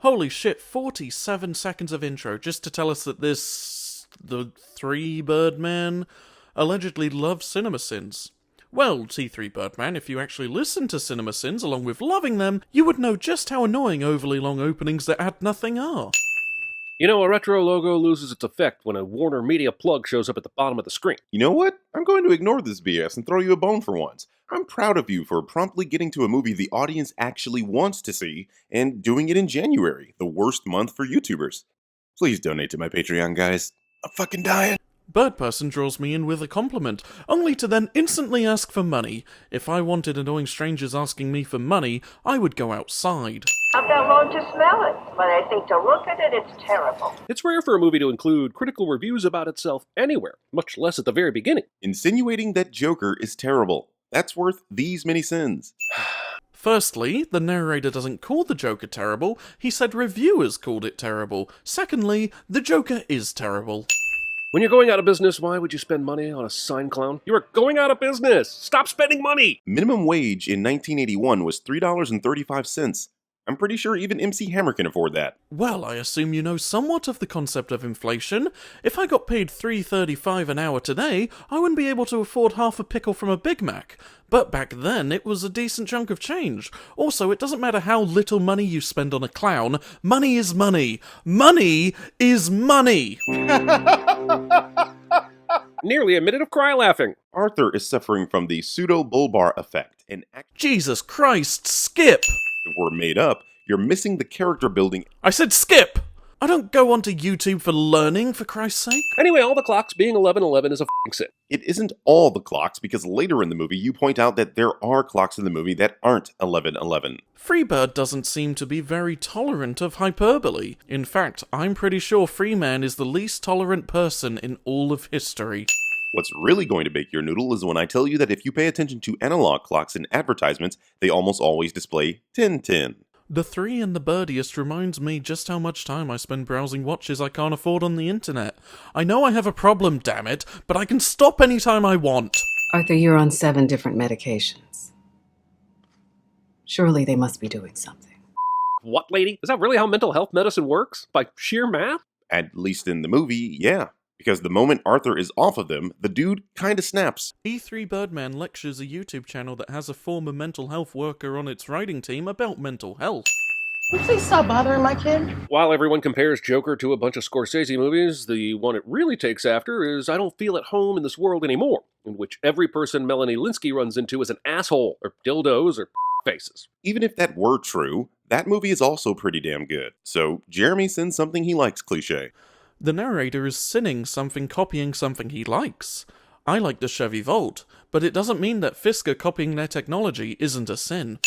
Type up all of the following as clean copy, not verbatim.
Holy shit, 47 seconds of intro just to tell us that the three Birdman allegedly loves CinemaSins. Well, T3 Birdman, if you actually listen to CinemaSins along with loving them, you would know just how annoying overly long openings that add nothing are. You know, a retro logo loses its effect when a Warner Media plug shows up at the bottom of the screen. You know what? I'm going to ignore this BS and throw you a bone for once. I'm proud of you for promptly getting to a movie the audience actually wants to see and doing it in January, the worst month for YouTubers. Please donate to my Patreon, guys. I'm fucking dying. Birdperson draws me in with a compliment, only to then instantly ask for money. If I wanted annoying strangers asking me for money, I would go outside. I've got learned to smell it, but I think to look at it, it's terrible. It's rare for a movie to include critical reviews about itself anywhere, much less at the very beginning. Insinuating that Joker is terrible. That's worth these many sins. Firstly, the narrator doesn't call the Joker terrible, he said reviewers called it terrible. Secondly, the Joker is terrible. When you're going out of business, why would you spend money on a sign clown? You are going out of business! Stop spending money! Minimum wage in 1981 was $3.35. I'm pretty sure even MC Hammer can afford that. Well, I assume you know somewhat of the concept of inflation. If I got paid $3.35 an hour today, I wouldn't be able to afford half a pickle from a Big Mac. But back then, it was a decent chunk of change. Also, it doesn't matter how little money you spend on a clown, money is money. Money is money! Nearly a minute of cry laughing. Arthur is suffering from the pseudo-bulbar effect, and Jesus Christ, skip! were made up, you're missing the character building. I said skip! I don't go onto YouTube for learning, for Christ's sake. Anyway, all the clocks being 11:11 is a f***ing sin. It isn't all the clocks, because later in the movie you point out that there are clocks in the movie that aren't 11:11. Freebird doesn't seem to be very tolerant of hyperbole. In fact, I'm pretty sure Freeman is the least tolerant person in all of history. What's really going to bake your noodle is when I tell you that if you pay attention to analog clocks in advertisements, they almost always display 10:10. The 3 and the Birdiest reminds me just how much time I spend browsing watches I can't afford on the internet. I know I have a problem, damn it, but I can stop anytime I want. Arthur, you're on 7 different medications. Surely they must be doing something. What, lady? Is that really how mental health medicine works? By sheer math? At least in the movie, yeah. Because the moment Arthur is off of them, the dude kinda snaps. E3 Birdman lectures a YouTube channel that has a former mental health worker on its writing team about mental health. Will you please stop bothering my kid? While everyone compares Joker to a bunch of Scorsese movies, the one it really takes after is I Don't Feel at Home in This World Anymore, in which every person Melanie Linsky runs into is an asshole, or dildos, or faces. Even if that were true, that movie is also pretty damn good. So, Jeremy sends something he likes cliche. The narrator is sinning something copying something he likes. I like the Chevy Volt, but it doesn't mean that Fisker copying their technology isn't a sin.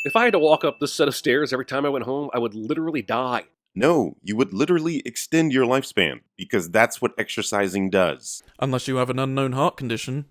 If I had to walk up this set of stairs every time I went home, I would literally die. No, you would literally extend your lifespan, because that's what exercising does. Unless you have an unknown heart condition.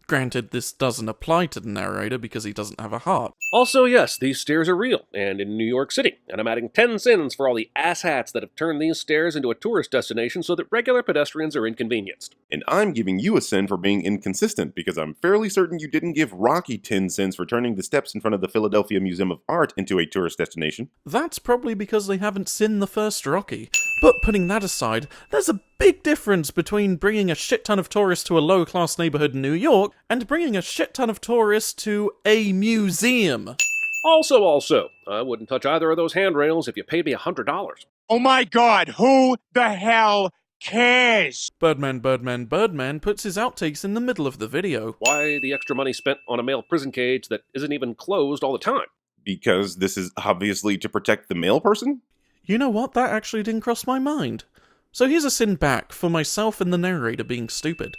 Granted, this doesn't apply to the narrator because he doesn't have a heart. Also, yes, these stairs are real, and in New York City, and I'm adding 10 sins for all the asshats that have turned these stairs into a tourist destination so that regular pedestrians are inconvenienced. And I'm giving you a sin for being inconsistent, because I'm fairly certain you didn't give Rocky 10 cents for turning the steps in front of the Philadelphia Museum of Art into a tourist destination. That's probably because they haven't seen the first Rocky. But putting that aside, there's a big difference between bringing a shit ton of tourists to a low-class neighborhood in New York and bringing a shit ton of tourists to a museum. Also, I wouldn't touch either of those handrails if you paid me $100. Oh my god, who the hell cares? Birdman puts his outtakes in the middle of the video. Why the extra money spent on a male prison cage that isn't even closed all the time? Because this is obviously to protect the male person? You know what? That actually didn't cross my mind. So here's a sin back for myself and the narrator being stupid.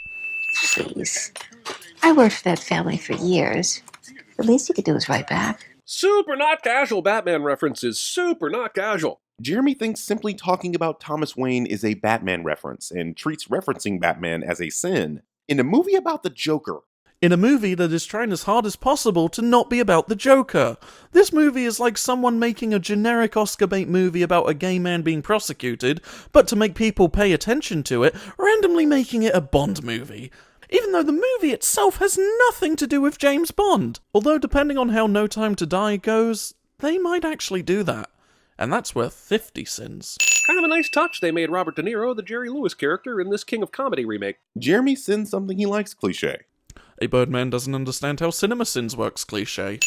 Please. I worked for that family for years. The least you could do is write back. Super not casual Batman references. Super not casual. Jeremy thinks simply talking about Thomas Wayne is a Batman reference and treats referencing Batman as a sin. In a movie about the Joker. In a movie that is trying as hard as possible to not be about the Joker. This movie is like someone making a generic Oscar bait movie about a gay man being prosecuted, but to make people pay attention to it, randomly making it a Bond movie. Even though the movie itself has nothing to do with James Bond. Although depending on how No Time to Die goes, they might actually do that. And that's worth 50 sins. Kind of a nice touch they made Robert De Niro the Jerry Lewis character in this King of Comedy remake. Jeremy sins something he likes cliche. A Birdman doesn't understand how cinema sins works cliche.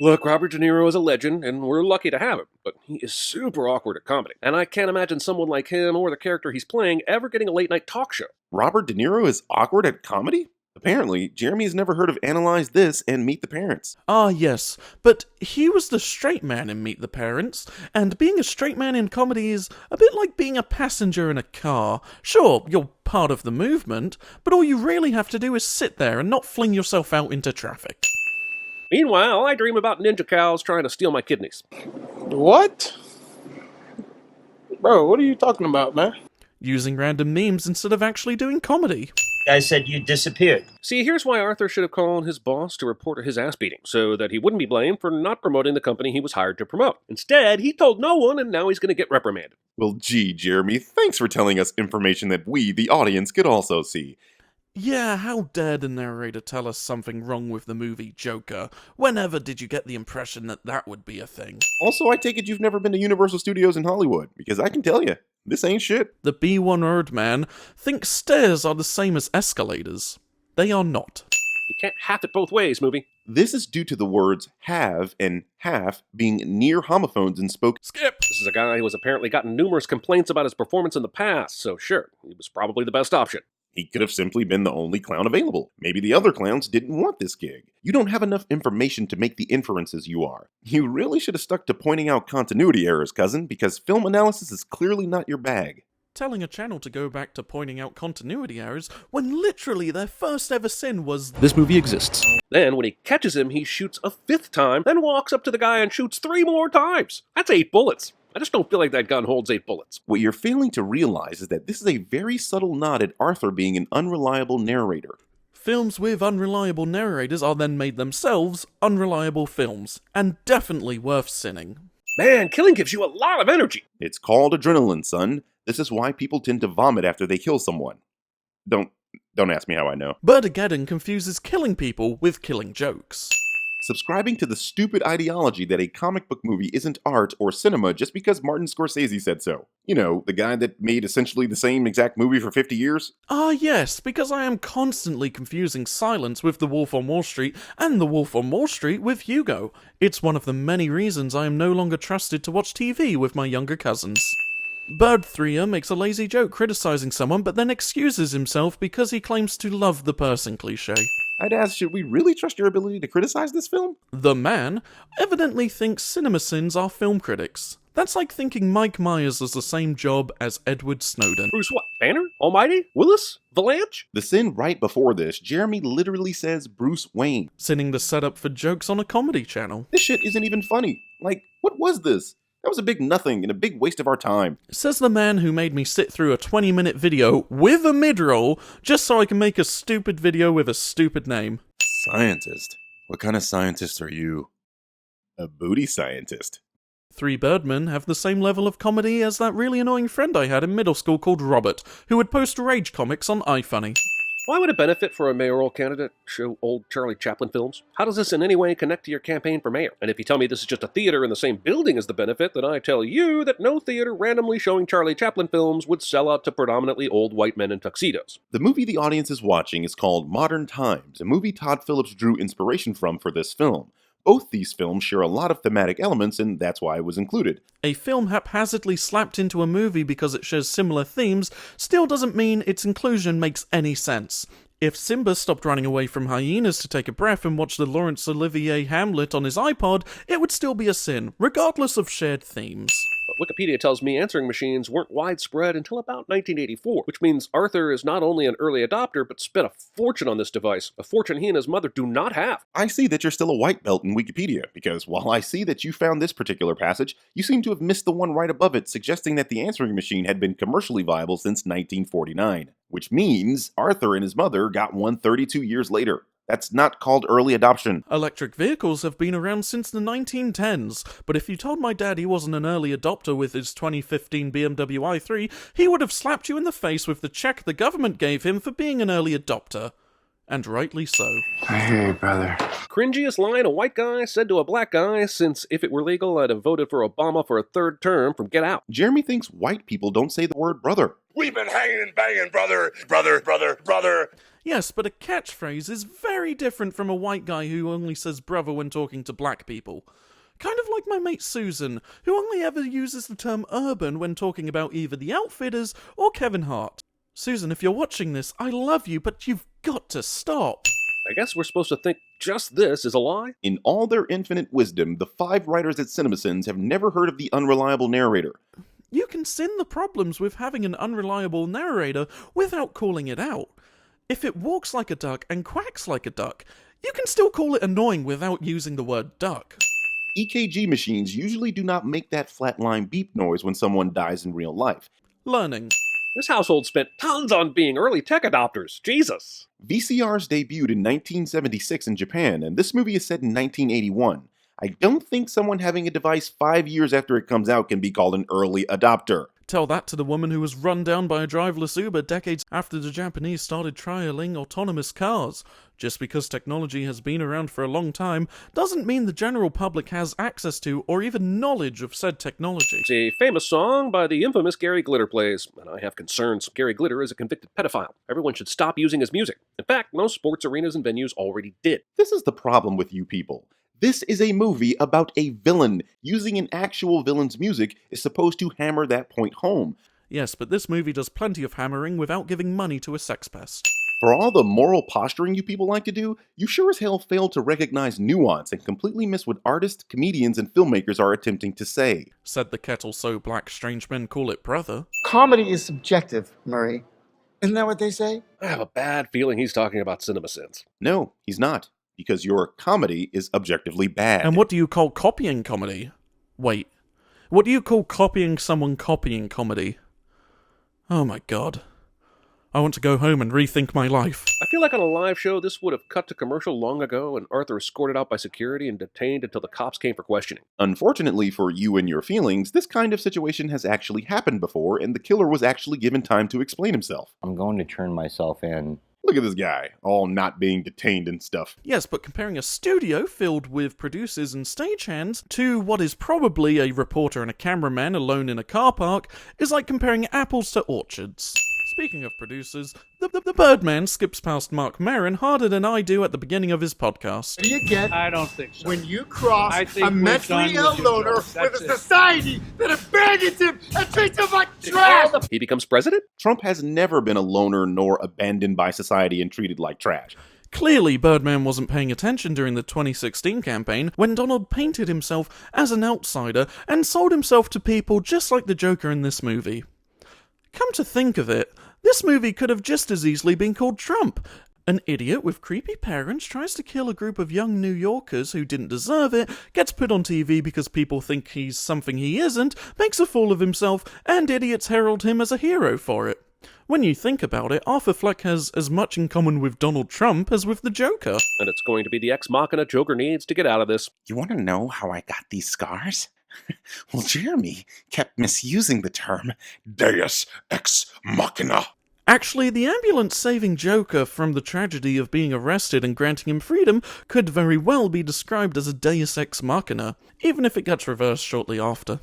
Look, Robert De Niro is a legend, and we're lucky to have him, but he is super awkward at comedy. And I can't imagine someone like him or the character he's playing ever getting a late-night talk show. Robert De Niro is awkward at comedy? Apparently, Jeremy has never heard of Analyze This and Meet the Parents. Ah, yes, but he was the straight man in Meet the Parents, and being a straight man in comedy is a bit like being a passenger in a car. Sure, you're part of the movement, but all you really have to do is sit there and not fling yourself out into traffic. Meanwhile, I dream about ninja cows trying to steal my kidneys. What? Bro, what are you talking about, man? Using random memes instead of actually doing comedy. I said you disappeared. See, here's why Arthur should have called his boss to report his ass beating, so that he wouldn't be blamed for not promoting the company he was hired to promote. Instead, he told no one, and now he's going to get reprimanded. Well, gee, Jeremy, thanks for telling us information that we, the audience, could also see. Yeah, how dare the narrator tell us something wrong with the movie Joker? Whenever did you get the impression that that would be a thing? Also, I take it you've never been to Universal Studios in Hollywood, because I can tell you, this ain't shit. The B1 word man thinks stairs are the same as escalators. They are not. You can't have it both ways, movie. This is due to the words have and half being near homophones in spoken. Skip! This is a guy who has apparently gotten numerous complaints about his performance in the past, so sure, he was probably the best option. He could have simply been the only clown available. Maybe the other clowns didn't want this gig. You don't have enough information to make the inferences you are. You really should have stuck to pointing out continuity errors, cousin, because film analysis is clearly not your bag. Telling a channel to go back to pointing out continuity errors when literally their first ever sin was This movie exists. Then, when he catches him, he shoots a 5th time, then walks up to the guy and shoots 3 more times. That's 8 bullets. I just don't feel like that gun holds 8 bullets. What you're failing to realize is that this is a very subtle nod at Arthur being an unreliable narrator. films with unreliable narrators are then made themselves unreliable films, and definitely worth sinning. Man, killing gives you a lot of energy. It's called adrenaline, son. This is why people tend to vomit after they kill someone. Don't ask me how I know. Birdageddon confuses killing people with killing jokes. Subscribing to the stupid ideology that a comic book movie isn't art or cinema just because Martin Scorsese said so. You know, the guy that made essentially the same exact movie for 50 years? Ah yes, because I am constantly confusing Silence with The Wolf on Wall Street and The Wolf on Wall Street with Hugo. It's one of the many reasons I am no longer trusted to watch TV with my younger cousins. Bird3er makes a lazy joke criticizing someone but then excuses himself because he claims to love the person cliché. I'd ask, should we really trust your ability to criticize this film? The Man evidently thinks CinemaSins are film critics. That's like thinking Mike Myers has the same job as Edward Snowden. Bruce what? Banner? Almighty? Willis? Valanche? The sin right before this, Jeremy literally says Bruce Wayne. Sinning the setup for jokes on a comedy channel. This shit isn't even funny. Like, what was this? That was a big nothing and a big waste of our time. Says the man who made me sit through a 20-minute video with a mid-roll just so I can make a stupid video with a stupid name. Scientist? What kind of scientist are you? A booty scientist. 3 Birdmen have the same level of comedy as that really annoying friend I had in middle school called Robert, who would post rage comics on iFunny. Why would it benefit for a mayoral candidate to show old Charlie Chaplin films? How does this in any way connect to your campaign for mayor? And if you tell me this is just a theater in the same building as the benefit, then I tell you that no theater randomly showing Charlie Chaplin films would sell out to predominantly old white men in tuxedos. The movie the audience is watching is called Modern Times, a movie Todd Phillips drew inspiration from for this film. Both these films share a lot of thematic elements, and that's why it was included. A film haphazardly slapped into a movie because it shares similar themes still doesn't mean its inclusion makes any sense. If Simba stopped running away from hyenas to take a breath and watched the Laurence Olivier Hamlet on his iPod, it would still be a sin, regardless of shared themes. But Wikipedia tells me answering machines weren't widespread until about 1984, which means Arthur is not only an early adopter, but spent a fortune on this device, a fortune he and his mother do not have. I see that you're still a white belt in Wikipedia, because while I see that you found this particular passage, you seem to have missed the one right above it, suggesting that the answering machine had been commercially viable since 1949. Which means Arthur and his mother got one 32 years later. That's not called early adoption. Electric vehicles have been around since the 1910s, but if you told my dad he wasn't an early adopter with his 2015 BMW i3, he would have slapped you in the face with the check the government gave him for being an early adopter. And rightly so. I hear you, brother. Cringiest line a white guy said to a black guy, since if it were legal, I'd have voted for Obama for a third term from Get Out. Jeremy thinks white people don't say the word brother. We've been hanging and banging, brother, brother, brother, brother. Yes, but a catchphrase is very different from a white guy who only says brother when talking to black people. Kind of like my mate Susan, who only ever uses the term urban when talking about either The Outfitters or Kevin Hart. Susan, if you're watching this, I love you, but you've got to stop. I guess we're supposed to think just this is a lie? In all their infinite wisdom, the 5 writers at CinemaSins have never heard of the unreliable narrator. You can sin the problems with having an unreliable narrator without calling it out. If it walks like a duck and quacks like a duck, you can still call it annoying without using the word duck. EKG machines usually do not make that flatline beep noise when someone dies in real life. Learning. This household spent tons on being early tech adopters. Jesus. VCRs debuted in 1976 in Japan, and this movie is set in 1981. I don't think someone having a device 5 years after it comes out can be called an early adopter. Tell that to the woman who was run down by a driverless Uber decades after the Japanese started trialing autonomous cars. Just because technology has been around for a long time doesn't mean the general public has access to or even knowledge of said technology. It's a famous song by the infamous Gary Glitter plays, and I have concerns. Gary Glitter is a convicted pedophile. Everyone should stop using his music. In fact, most sports arenas and venues already did. This is the problem with you people. This is a movie about a villain. Using an actual villain's music is supposed to hammer that point home. Yes, but this movie does plenty of hammering without giving money to a sex pest. For all the moral posturing you people like to do, you sure as hell fail to recognize nuance and completely miss what artists, comedians, and filmmakers are attempting to say. Said the kettle so black strange men call it brother. Comedy is subjective, Murray. Isn't that what they say? I have a bad feeling he's talking about CinemaSins. No, he's not. Because your comedy is objectively bad. And what do you call copying comedy? Wait, what do you call copying someone copying comedy? Oh my god. I want to go home and rethink my life. I feel like on a live show, this would have cut to commercial long ago and Arthur escorted out by security and detained until the cops came for questioning. Unfortunately for you and your feelings, this kind of situation has actually happened before, and the killer was actually given time to explain himself. I'm going to turn myself in. Look at this guy, all not being detained and stuff. Yes, but comparing a studio filled with producers and stagehands to what is probably a reporter and a cameraman alone in a car park is like comparing apples to orchards. Speaking of producers, the Birdman skips past Mark Maron harder than I do at the beginning of his podcast. What do you get? I don't think so. When you cross a we're mentally done ill with you, loner Joe. with That's a it. society that abandons him and treats him like trash! He becomes president? Trump has never been a loner nor abandoned by society and treated like trash. Clearly, Birdman wasn't paying attention during the 2016 campaign when Donald painted himself as an outsider and sold himself to people just like the Joker in this movie. Come to think of it, this movie could have just as easily been called Trump. An idiot with creepy parents tries to kill a group of young New Yorkers who didn't deserve it, gets put on TV because people think he's something he isn't, makes a fool of himself, and idiots herald him as a hero for it. When you think about it, Arthur Fleck has as much in common with Donald Trump as with the Joker. And it's going to be the ex machina Joker needs to get out of this. You want to know how I got these scars? Well, Jeremy kept misusing the term Deus Ex Machina. Actually, the ambulance-saving Joker from the tragedy of being arrested and granting him freedom could very well be described as a deus ex machina, even if it gets reversed shortly after.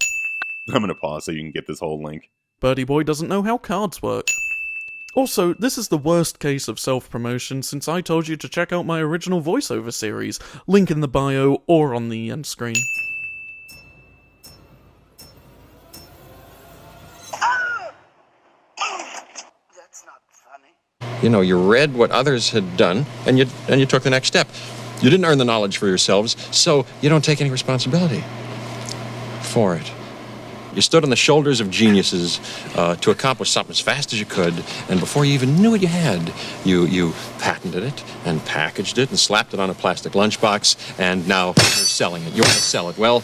I'm gonna pause so you can get this whole link. Birdie Boy doesn't know how cards work. Also, this is the worst case of self-promotion since I told you to check out my original voiceover series, link in the bio or on the end screen. You know, you read what others had done, and you took the next step. You didn't earn the knowledge for yourselves, so you don't take any responsibility for it. You stood on the shoulders of geniuses to accomplish something as fast as you could, and before you even knew what you had, you patented it and packaged it and slapped it on a plastic lunchbox, and now you're selling it. You want to sell it. Well,